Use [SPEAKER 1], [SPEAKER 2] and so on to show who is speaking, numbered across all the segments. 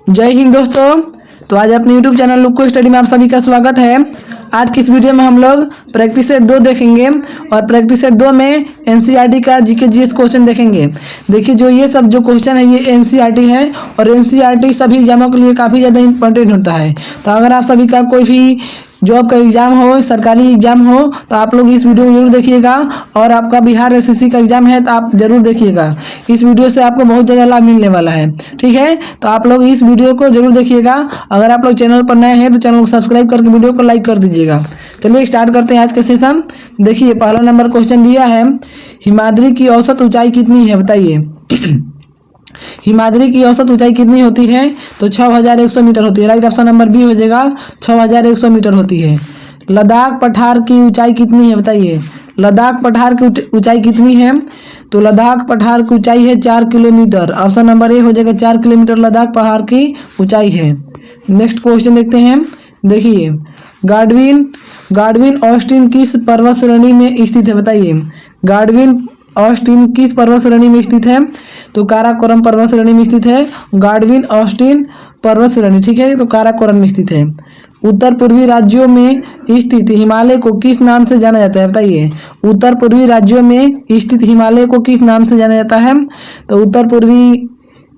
[SPEAKER 1] जय हिंद दोस्तों। तो आज अपने YouTube चैनल लुक्को स्टडी में आप सभी का स्वागत है। आज की इस वीडियो में हम लोग प्रैक्टिस सेट 2 देखेंगे और प्रैक्टिस सेट 2 में एनसीईआरटी का जीके जीएस क्वेश्चन देखेंगे। देखिए जो ये सब जो क्वेश्चन है ये एनसीईआरटी है और एनसीईआरटी सभी एग्जामों के लिए काफ़ी ज़्यादा इंपॉर्टेंट होता है। तो अगर आप सभी का कोई भी जॉब का एग्जाम हो, सरकारी एग्जाम हो, तो आप लोग इस वीडियो को जरूर देखिएगा। और आपका बिहार एसएससी का एग्जाम है तो आप जरूर देखिएगा। इस वीडियो से आपको बहुत ज़्यादा लाभ मिलने वाला है। ठीक है, तो आप लोग इस वीडियो को जरूर देखिएगा। अगर आप लोग चैनल पर नए हैं तो चैनल को सब्सक्राइब करके वीडियो को लाइक कर दीजिएगा। चलिए स्टार्ट करते हैं आज का सेशन। देखिए पहला नंबर क्वेश्चन दिया है, हिमाद्री की औसत ऊंचाई कितनी है बताइए। हिमाद्री की औसत ऊंचाई कितनी होती है? तो 6100 मीटर होती है। राइट ऑप्शन नंबर बी हो जाएगा, 6100 मीटर होती है। लद्दाख पठार की ऊंचाई कितनी है बताइए। लद्दाख पठार की ऊंचाई कितनी है? तो लद्दाख पठार की ऊंचाई है 4 किलोमीटर। ऑप्शन नंबर ए हो जाएगा, 4 किलोमीटर लद्दाख पहाड़ की ऊंचाई है। नेक्स्ट क्वेश्चन देखते हैं। देखिए गार्डविन ऑस्टिन किस पर्वत श्रेणी में स्थित है बताइए। गार्डविन ऑस्टिन किस पर्वत श्रेणी में स्थित है? तो काराकोरम पर्वत श्रेणी में स्थित है गार्डविन ऑस्टिन पर्वत श्रेणी। ठीक है, तो काराकोरम में स्थित है। उत्तर पूर्वी राज्यों में स्थित हिमालय को किस नाम से जाना जाता है बताइए। उत्तर पूर्वी राज्यों में स्थित हिमालय को किस नाम से जाना जाता है? तो उत्तर पूर्वी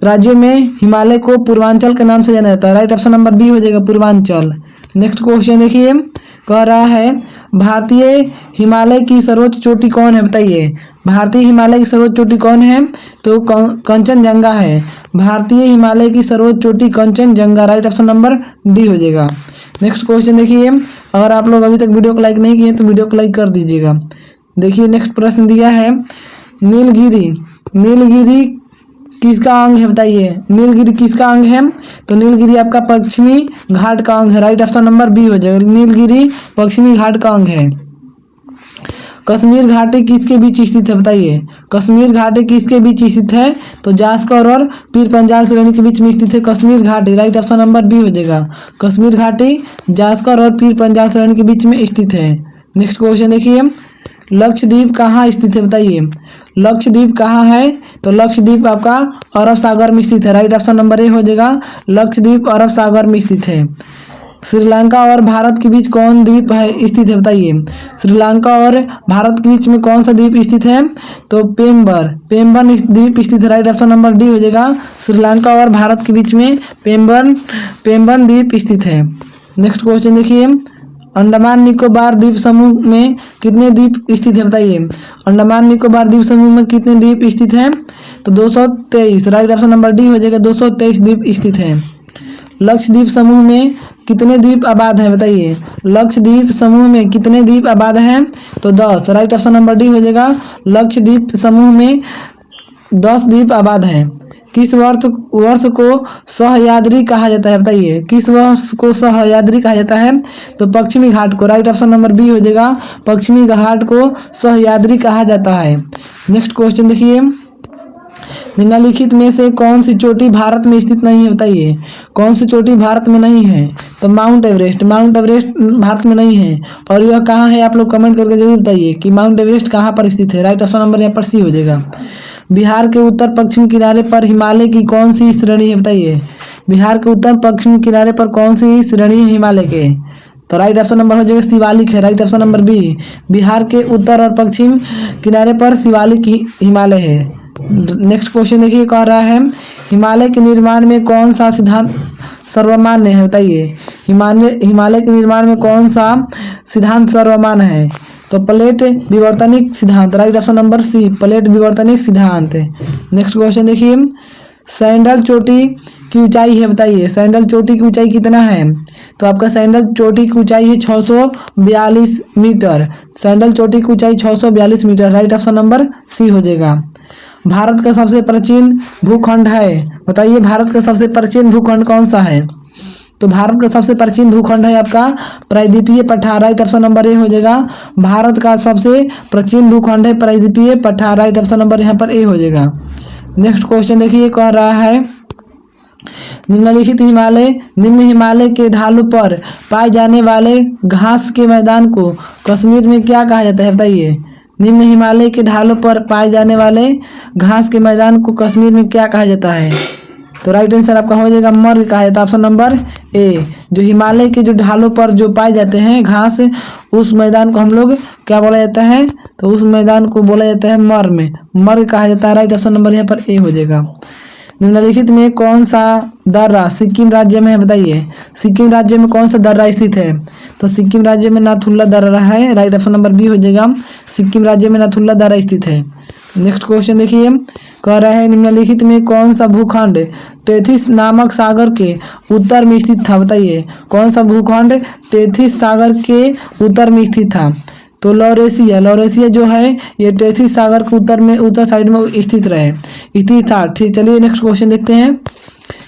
[SPEAKER 1] राज्यों में हिमालय को पूर्वांचल के नाम से जाना जाता है। राइट ऑप्शन नंबर बी हो जाएगा, पूर्वांचल। नेक्स्ट क्वेश्चन देखिए, कह रहा है भारतीय हिमालय की सर्वोच्च चोटी कौन है बताइए। भारतीय हिमालय की सर्वोच्च चोटी कौन है? तो कंचनजंगा है। भारतीय हिमालय की सर्वोच्च चोटी Kanchenjunga. Right option number D हो जाएगा। नेक्स्ट क्वेश्चन देखिए, अगर आप लोग अभी तक वीडियो को लाइक नहीं किए तो वीडियो को लाइक कर दीजिएगा। देखिए नेक्स्ट प्रश्न दिया है, नीलगिरी किसका अंग है बताइए। नीलगिरी किसका अंग है? तो नीलगिरी आपका पश्चिमी घाट का अंग है। राइट ऑप्शन नंबर बी हो जाएगा, नीलगिरी पश्चिमी घाट का अंग है। कश्मीर घाटी किसके बीच स्थित है बताइए। कश्मीर घाटी किसके बीच स्थित है? तो जास्कर और पीर पंजाल श्रेणी के बीच में स्थित है कश्मीर घाटी। राइट ऑप्शन नंबर बी हो जाएगा, कश्मीर घाटी जास्कर और पीर पंजाल श्रेणी के बीच में स्थित है। नेक्स्ट क्वेश्चन देखिए, लक्षद्वीप कहाँ स्थित है बताइए। लक्षद्वीप कहाँ है? तो लक्षद्वीप आपका अरब सागर में स्थित है। राइट ऑप्शन नंबर ए हो जाएगा, लक्षद्वीप अरब सागर में स्थित है। श्रीलंका और भारत के बीच कौन द्वीप है स्थित है बताइए। श्रीलंका और भारत के बीच में कौन सा द्वीप स्थित है? तो पेम्बन द्वीप स्थित है। राइट ऑप्शन नंबर डी हो जाएगा, श्रीलंका और भारत के बीच में पेम्बन द्वीप स्थित है। नेक्स्ट क्वेश्चन देखिए, अंडमान निकोबार द्वीप समूह में कितने द्वीप स्थित है बताइए। अंडमान निकोबार द्वीप समूह में कितने द्वीप स्थित हैं? तो 223। राइट ऑप्शन नंबर डी हो जाएगा, 223 द्वीप स्थित हैं। लक्षद्वीप समूह में कितने द्वीप आबाद हैं बताइए। लक्षद्वीप समूह में कितने द्वीप आबाद हैं? तो 10। राइट ऑप्शन नंबर डी हो जाएगा, लक्षद्वीप समूह में 10 द्वीप आबाद हैं। किस वर्ष को सह्याद्री कहा जाता है बताइए। किस वर्ष को सह्याद्री कहा जाता है? तो पश्चिमी घाट को। राइट ऑप्शन नंबर बी हो जाएगा, पश्चिमी घाट को सह्याद्री कहा जाता है। नेक्स्ट क्वेश्चन देखिए, निम्नलिखित में से कौन सी चोटी भारत में स्थित नहीं है बताइए। कौन सी चोटी भारत में नहीं है? तो माउंट एवरेस्ट भारत में नहीं है। और यह कहाँ है आप लोग कमेंट करके जरूर बताइए कि माउंट एवरेस्ट कहाँ पर स्थित है। राइट ऑप्शन नंबर यहाँ पर सी हो जाएगा। बिहार के उत्तर पश्चिम किनारे पर हिमालय की कौन सी श्रेणी है बताइए। बिहार के उत्तर पश्चिम किनारे पर कौन सी श्रेणी है हिमालय के? तो राइट ऑप्शन नंबर हो जाएगा, शिवालिक है। Right option number B, Bihar के उत्तर और पश्चिम किनारे पर शिवालिक हिमालय है। नेक्स्ट क्वेश्चन देखिए, कह रहा है हिमालय के निर्माण में कौन सा सिद्धांत सर्वमान्य है बताइए। हिमालय के निर्माण में कौन सा सिद्धांत सर्वमान्य है? तो प्लेट विवर्तनिक सिद्धांत। Right option number C, plate विवर्तनिक सिद्धांत। नेक्स्ट क्वेश्चन देखिए, सैंडल चोटी की ऊंचाई है बताइए। सैंडल चोटी की ऊंचाई कितना है? तो आपका सैंडल चोटी की ऊंचाई है 642 मीटर। सैंडल चोटी की ऊंचाई 642 metre. Right option number C हो जाएगा। भारत का सबसे प्राचीन भूखंड है बताइए। भारत का सबसे प्राचीन भूखंड कौन सा है? तो भारत का सबसे प्राचीन भूखंड है आपका प्रायद्वीपीय पठार। राइट ऑप्शन नंबर ए हो जाएगा, भारत का सबसे प्राचीन भूखंड है प्रायद्वीपीय पठार। राइट ऑप्शन नंबर यहाँ पर ए हो जाएगा। नेक्स्ट क्वेश्चन देखिए, कह रहा है निम्न हिमालय के ढालों पर पाए जाने वाले घास के मैदान को कश्मीर में क्या कहा जाता है बताइए। निम्न हिमालय के ढालों पर पाए जाने वाले घास के मैदान को कश्मीर में क्या कहा जाता है? तो राइट आंसर आपका हो जाएगा मर्ग कहा जाता है, ऑप्शन नंबर ए। जो हिमालय के जो ढालों पर जो पाए जाते हैं घास, उस मैदान को हम लोग क्या बोला जाता है, तो उस मैदान को बोला जाता है मर्ग कहा जाता है। राइट ऑप्शन नंबर यहाँ पर ए हो जाएगा। निम्नलिखित में कौन सा दर्रा सिक्किम राज्य में है, बताइए। सिक्किम राज्य में कौन सा दर्रा स्थित है, तो सिक्किम राज्य में नाथुला दर्रा है। राइट ऑप्शन नंबर बी हो जाएगा, सिक्किम राज्य में नाथुला दर्रा स्थित है। नेक्स्ट क्वेश्चन देखिए, कह रहा है निम्नलिखित में कौन सा भूखंड टेथिस नामक सागर के उत्तर में स्थित था, बताइए। कौन सा भूखंड टेथिस सागर के उत्तर में स्थित था, तो लॉरेशिया जो है ये टेथिस सागर के उत्तर साइड में स्थित था। ठीक, चलिए नेक्स्ट क्वेश्चन देखते हैं।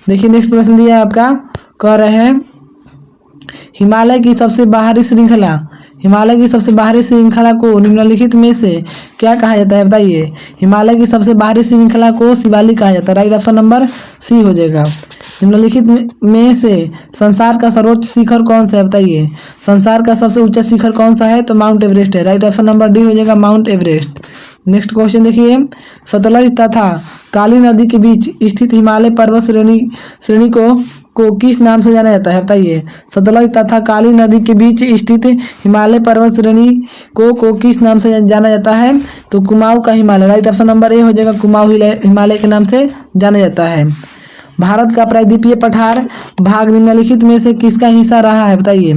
[SPEAKER 1] देखिए नेक्स्ट प्रश्न दिया है आपका, कह रहे हैं हिमालय की सबसे बाहरी श्रृंखला को निम्नलिखित में से क्या कहा जाता है, बताइए। हिमालय की सबसे बाहरी श्रृंखला को शिवालिक कहा जाता है। राइट ऑप्शन नंबर सी हो जाएगा। निम्नलिखित में से संसार का सर्वोच्च शिखर कौन सा है, बताइए। संसार का सबसे ऊंचा शिखर कौन सा है, तो माउंट एवरेस्ट है। राइट ऑप्शन नंबर डी हो जाएगा, माउंट एवरेस्ट। नेक्स्ट क्वेश्चन देखिए, सतलज तथा काली नदी के बीच स्थित हिमालय पर्वत श्रेणी को किस नाम से जाना जाता है, बताइए। सतलज तथा काली नदी के बीच स्थित हिमालय पर्वत श्रेणी को किस नाम से जाना जाता है, तो कुमाऊं का Himalaya. Right option number A हो जाएगा, कुमाऊं हिमालय के नाम से जाना जाता है। भारत का प्रायद्वीपीय पठार भाग निम्नलिखित में से किसका हिस्सा रहा है, बताइए।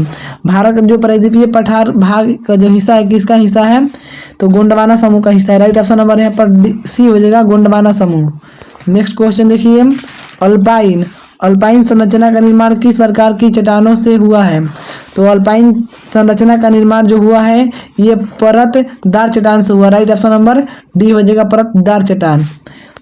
[SPEAKER 1] भारत का जो प्रायद्वीपीय पठार भाग का जो हिस्सा है किसका हिस्सा है, तो गोंडवाना समूह का हिस्सा है। राइट ऑप्शन नंबर यहाँ पर सी हो जाएगा, गोंडवाना समूह। नेक्स्ट क्वेश्चन देखिए, अल्पाइन संरचना का निर्माण किस प्रकार की चट्टानों से हुआ है, तो अल्पाइन संरचना का निर्माण जो हुआ है ये परतदार चट्टान से हुआ। राइट ऑप्शन नंबर डी हो जाएगा, परतदार चट्टान।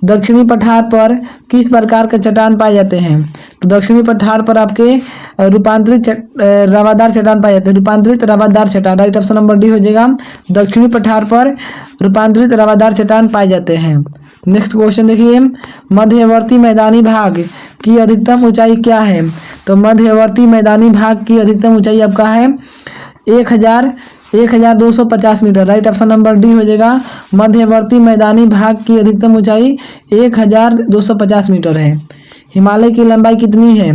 [SPEAKER 1] दक्षिणी पठार पर किस प्रकार के चट्टान पाए जाते हैं, तो दक्षिणी पठार पर आपके रूपांतरित रवादार चट्टान पाए जाते हैं, रूपांतरित रवादार चट्टान। राइट ऑप्शन नंबर डी हो जाएगा, दक्षिणी पठार पर रूपांतरित रवादार चट्टान पाए जाते हैं। नेक्स्ट क्वेश्चन देखिए, मध्यवर्ती मैदानी भाग की अधिकतम ऊंचाई क्या है, तो मध्यवर्ती मैदानी भाग की अधिकतम ऊंचाई आपका है 1250 metre. Right option number D हो जाएगा, मध्यवर्ती मैदानी भाग की अधिकतम ऊंचाई 1250 मीटर है। हिमालय की लंबाई कितनी है,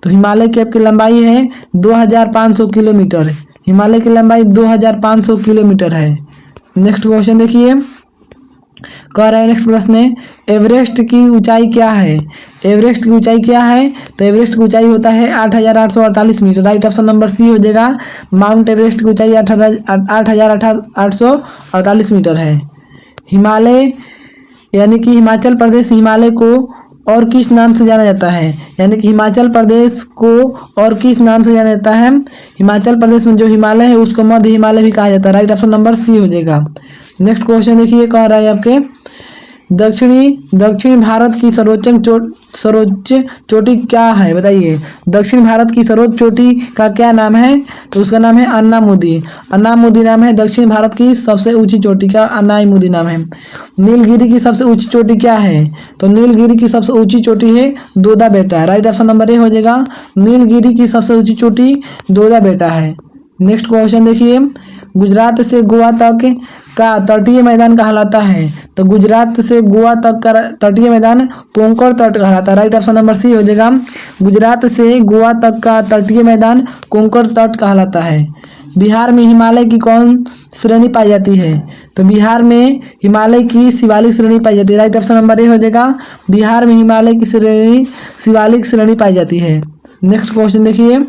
[SPEAKER 1] तो हिमालय की आपकी लंबाई है 2500 किलोमीटर। हिमालय की लंबाई 2500 किलोमीटर है। नेक्स्ट क्वेश्चन देखिए, कह रहा है नेक्स्ट प्रश्न है, एवरेस्ट की ऊंचाई क्या है। एवरेस्ट की ऊंचाई क्या है, तो एवरेस्ट की ऊंचाई होता है 8848 metre. Right option number C हो जाएगा, माउंट एवरेस्ट की ऊंचाई 8848 मीटर है। हिमालय यानी कि हिमाचल प्रदेश हिमालय को और किस नाम से जाना जाता है, यानी कि हिमाचल प्रदेश को और किस नाम से जाना जाता है, हिमाचल प्रदेश में जो हिमालय है उसको मध्य हिमालय भी कहा जाता है। राइट ऑप्शन नंबर सी हो जाएगा। नेक्स्ट क्वेश्चन देखिए, कह रहा है आपके दक्षिण भारत की सर्वोच्च चोटी क्या है, बताइए। दक्षिण भारत की सर्वोच्च चोटी का क्या नाम है, तो उसका नाम है अन्नामुदी नाम है। दक्षिण भारत की सबसे ऊंची चोटी का अन्नामुदी नाम है। नीलगिरी की सबसे ऊंची चोटी क्या है, तो नीलगिरी की सबसे ऊंची चोटी है दोदा बेटा। राइट ऑप्शन नंबर ए हो जाएगा, नीलगिरी की सबसे ऊंची चोटी दोदा बेटा है। नेक्स्ट क्वेश्चन देखिए, गुजरात से गोवा तक का तटीय मैदान कहलाता है, तो गुजरात से गोवा तक का तटीय मैदान कोंकण तट कहलाता है। राइट ऑप्शन नंबर सी हो जाएगा, गुजरात से गोवा तक का तटीय मैदान कोंकण तट कहलाता है। बिहार में हिमालय की कौन श्रेणी पाई जाती है, तो बिहार में हिमालय की शिवालिक श्रेणी पाई जाती है। राइट ऑप्शन नंबर ए हो जाएगा, बिहार में हिमालय की शिवालिक श्रेणी पाई जाती है। नेक्स्ट क्वेश्चन देखिए,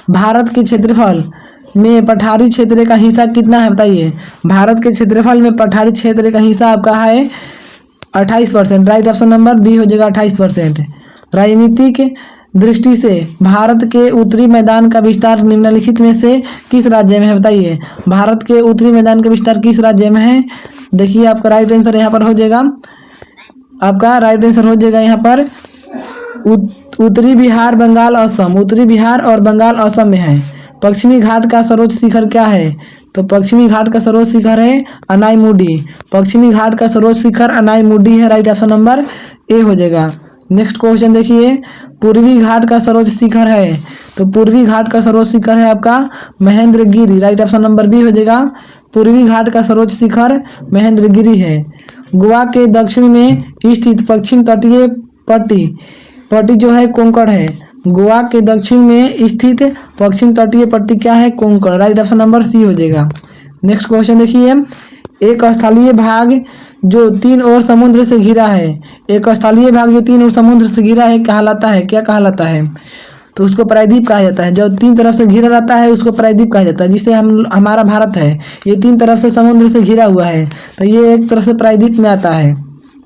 [SPEAKER 1] भारत के क्षेत्रफल में पठारी क्षेत्र का हिस्सा कितना है, बताइए। भारत के क्षेत्रफल में पठारी क्षेत्र का हिस्सा आपका है 28%। राइट ऑप्शन नंबर बी हो जाएगा, 28%। राजनीतिक दृष्टि से भारत के उत्तरी मैदान का विस्तार निम्नलिखित में से किस राज्य में है, बताइए। भारत के उत्तरी मैदान का विस्तार किस राज्य में है, देखिए आपका राइट आंसर यहाँ पर हो जाएगा, आपका राइट आंसर हो जाएगा यहाँ पर उत्तरी बिहार बंगाल असम, उत्तरी बिहार और बंगाल असम में है। पश्चिमी घाट का सर्वोच्च शिखर क्या है, तो पश्चिमी घाट का सर्वोच्च शिखर है अनाईमुडी। पश्चिमी घाट का सर्वोच्च शिखर अनाईमुडी है। राइट ऑप्शन नंबर ए हो जाएगा। नेक्स्ट क्वेश्चन देखिए, पूर्वी घाट का सर्वोच्च शिखर है, तो पूर्वी घाट का सर्वोच्च शिखर है आपका Mahendragiri. Right option number B हो जाएगा, पूर्वी घाट का सर्वोच्च शिखर महेंद्रगिरी है। गोवा के दक्षिण में स्थित पश्चिम तटीय पट्टी, पट्टी जो है कोंकण है। गोवा के दक्षिण में स्थित पश्चिम तटीय पट्टी क्या है? Konkan. Right option number C हो जाएगा। नेक्स्ट क्वेश्चन देखिए, एक स्थलीय भाग जो 3 ओर समुद्र से घिरा है, एक स्थलीय भाग जो 3 ओर समुद्र से घिरा है कहलाता है, क्या कहलाता है? तो उसको प्रायद्वीप कहा जाता है। जो 3 तरफ से घिरा रहता है उसको प्रायद्वीप कहा जाता है। जिससे हमारा भारत है ये 3 तरफ से समुद्र से घिरा हुआ है, तो ये एक तरह से प्रायद्वीप में आता है।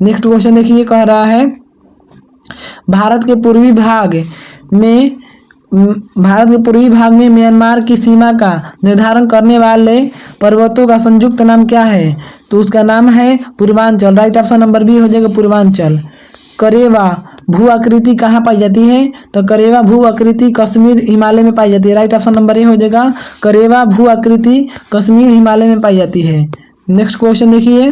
[SPEAKER 1] नेक्स्ट क्वेश्चन देखिए, कह रहा है भारत के पूर्वी भाग में म्यांमार की सीमा का निर्धारण करने वाले पर्वतों का संयुक्त नाम क्या है? तो उसका नाम है Purvanchal. Right option number B हो जाएगा, पूर्वांचल। करेवा भू आकृति कहाँ पाई जाती है? तो करेवा भू आकृति कश्मीर हिमालय में पाई जाती है। राइट ऑप्शन नंबर ए हो जाएगा, करेवा भू आकृति कश्मीर हिमालय में पाई जाती है। नेक्स्ट क्वेश्चन देखिए,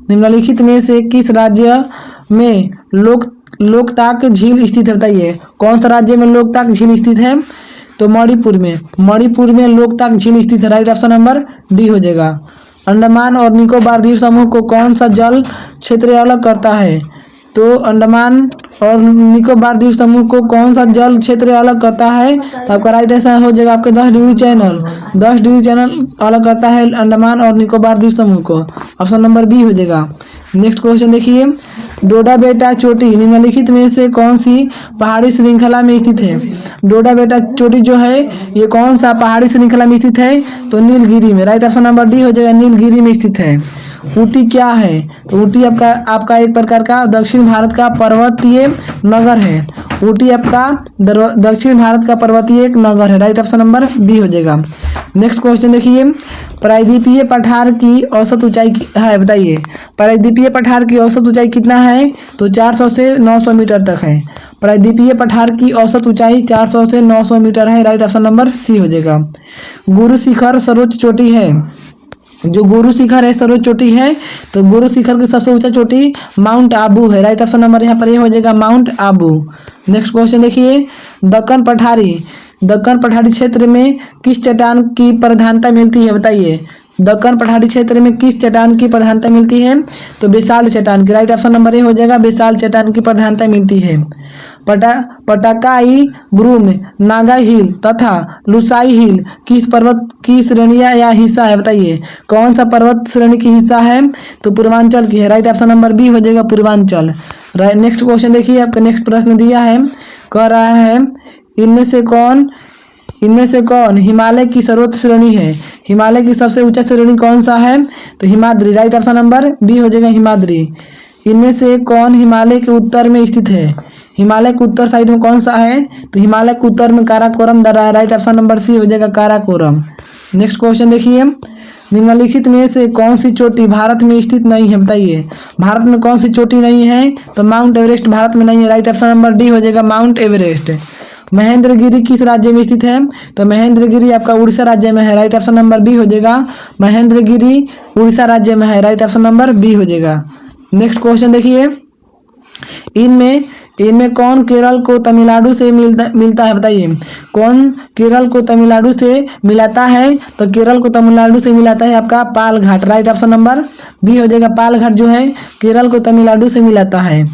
[SPEAKER 1] निम्नलिखित में से किस राज्य में लोकताक झील स्थित है? बताइए कौन सा राज्य में लोकताक झील स्थित है? तो मणिपुर में लोकताक झील स्थित है। राइट ऑप्शन नंबर डी हो जाएगा। अंडमान और निकोबार द्वीप समूह को कौन सा जल क्षेत्र अलग करता है? तो अंडमान और निकोबार द्वीप समूह को कौन सा जल क्षेत्र अलग करता है? तो आपका राइट आंसर हो जाएगा आपके 10 डिग्री चैनल। 10 डिग्री चैनल अलग करता है अंडमान और निकोबार द्वीप समूह को। ऑप्शन नंबर बी हो जाएगा। नेक्स्ट क्वेश्चन देखिए, डोडा बेटा चोटी निम्नलिखित में से कौन सी पहाड़ी श्रृंखला में स्थित है? डोडा बेटा चोटी जो है ये कौन सा पहाड़ी श्रृंखला में स्थित है? तो नीलगिरी में। राइट ऑप्शन नंबर डी हो जाएगा, नीलगिरी में स्थित है। ऊटी क्या है? तो ऊटी आपका एक प्रकार का दक्षिण भारत का पर्वतीय नगर है। ऊटी आपका दक्षिण भारत का पर्वतीय एक नगर है। राइट ऑप्शन नंबर बी हो जाएगा। नेक्स्ट क्वेश्चन देखिए, प्रायद्वीपीय पठार की औसत ऊंचाई है, बताइए प्रायद्वीपीय पठार की औसत ऊंचाई कितना है? तो 400 से 900 मीटर तक है। प्रायद्वीपीय पठार की औसत ऊंचाई 400 से 900 मीटर है। राइट ऑप्शन नंबर सी हो जाएगा। गुरु शिखर सर्वोच्च चोटी है, जो गुरु शिखर है सर्वोच्च चोटी है, तो गुरु शिखर की सबसे ऊंचा चोटी माउंट आबू है। राइट ऑप्शन नंबर यहाँ पर ये हो जाएगा, माउंट आबू। नेक्स्ट क्वेश्चन देखिए, दक्कन पठारी क्षेत्र में किस चट्टान की प्रधानता मिलती है? बताइए दक्कन पठारी क्षेत्र में किस चट्टान की प्रधानता मिलती है? तो बेसाल्ट चट्टान की। राइट ऑप्शन नंबर ए हो जाएगा, बेसाल्ट चट्टान की प्रधानता मिलती है। पटाकाई ब्रूम, नागा हिल तथा लुसाई हिल किस पर्वत की श्रेणियां या हिस्सा है? बताइए कौन सा पर्वत श्रेणी की हिस्सा है? तो पूर्वांचल की है। राइट ऑप्शन नंबर बी हो जाएगा, पूर्वांचल। नेक्स्ट क्वेश्चन देखिए, आपका नेक्स्ट प्रश्न दिया है, कह रहा है इनमें से कौन हिमालय की सर्वोच्च श्रेणी है? हिमालय की सबसे ऊंचा श्रेणी कौन सा है? तो Himadri. Right option number B हो जाएगा, हिमाद्री। इनमें से कौन हिमालय के उत्तर में स्थित है? हिमालय के उत्तर साइड में कौन सा है? तो हिमालय के उत्तर में काराकोरम दर्रा है। राइट ऑप्शन नंबर सी हो जाएगा, काराकोरम। नेक्स्ट क्वेश्चन देखिए, निम्नलिखित में से कौन सी चोटी भारत में स्थित नहीं है? बताइए भारत में कौन सी चोटी नहीं है? तो माउंट एवरेस्ट भारत में नहीं है। राइट ऑप्शन नंबर डी हो जाएगा, माउंट एवरेस्ट। महेंद्रगिरी किस राज्य में स्थित है? तो महेंद्रगिरी आपका उड़ीसा राज्य में है। राइट ऑप्शन नंबर बी हो जाएगा, महेंद्रगिरी उड़ीसा राज्य में है। राइट ऑप्शन नंबर बी हो जाएगा। नेक्स्ट क्वेश्चन देखिए, इनमें कौन केरल को तमिलनाडु से मिलता है? बताइए कौन केरल को तमिलनाडु से मिलाता है? तो केरल को तमिलनाडु से मिलाता है आपका पाल घाट। राइट ऑप्शन नंबर बी हो जाएगा, पाल घाट जो है केरल को तमिलनाडु से मिलाता है।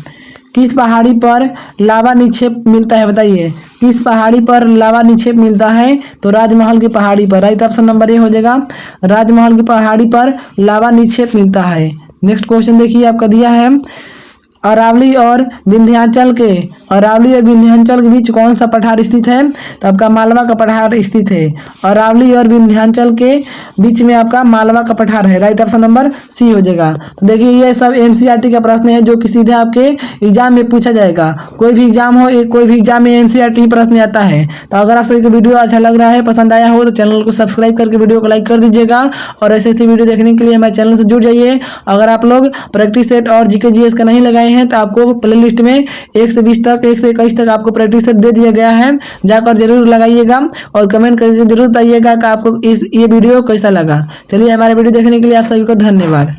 [SPEAKER 1] किस पहाड़ी पर लावा निक्षेप मिलता है? बताइए किस पहाड़ी पर लावा निक्षेप मिलता है? तो राजमहल की पहाड़ी पर। राइट ऑप्शन नंबर ए हो जाएगा, राजमहल की पहाड़ी पर लावा निक्षेप मिलता है। नेक्स्ट क्वेश्चन देखिए, आपका दिया है अरावली और विंध्याचल के बीच कौन सा पठार स्थित है? तो आपका मालवा का पठार स्थित है। अरावली और विंध्याचल के बीच में आपका मालवा का पठार है। राइट ऑप्शन नंबर सी हो जाएगा। तो देखिए ये सब एनसीईआरटी का प्रश्न है जो कि सीधे आपके एग्जाम में पूछा जाएगा। कोई भी एग्जाम हो, कोई भी एग्जाम में एनसीईआरटी प्रश्न आता है। तो अगर आप सभी को वीडियो अच्छा लग रहा है, पसंद आया हो, तो चैनल को सब्सक्राइब करके वीडियो को लाइक कर दीजिएगा। और ऐसे वीडियो देखने के लिए हमारे चैनल से जुड़ जाइए। अगर आप लोग प्रैक्टिस सेट और जीके जीएस का नहीं लगाए हैं तो आपको प्ले लिस्ट में 1 से 20 तक 1 से 21 तक आपको प्रैक्टिस सेट दे दिया गया है, जाकर जरूर लगाइएगा और कमेंट करके जरूर बताइएगा कि आपको ये वीडियो कैसा लगा। चलिए हमारे वीडियो देखने के लिए आप सभी को धन्यवाद।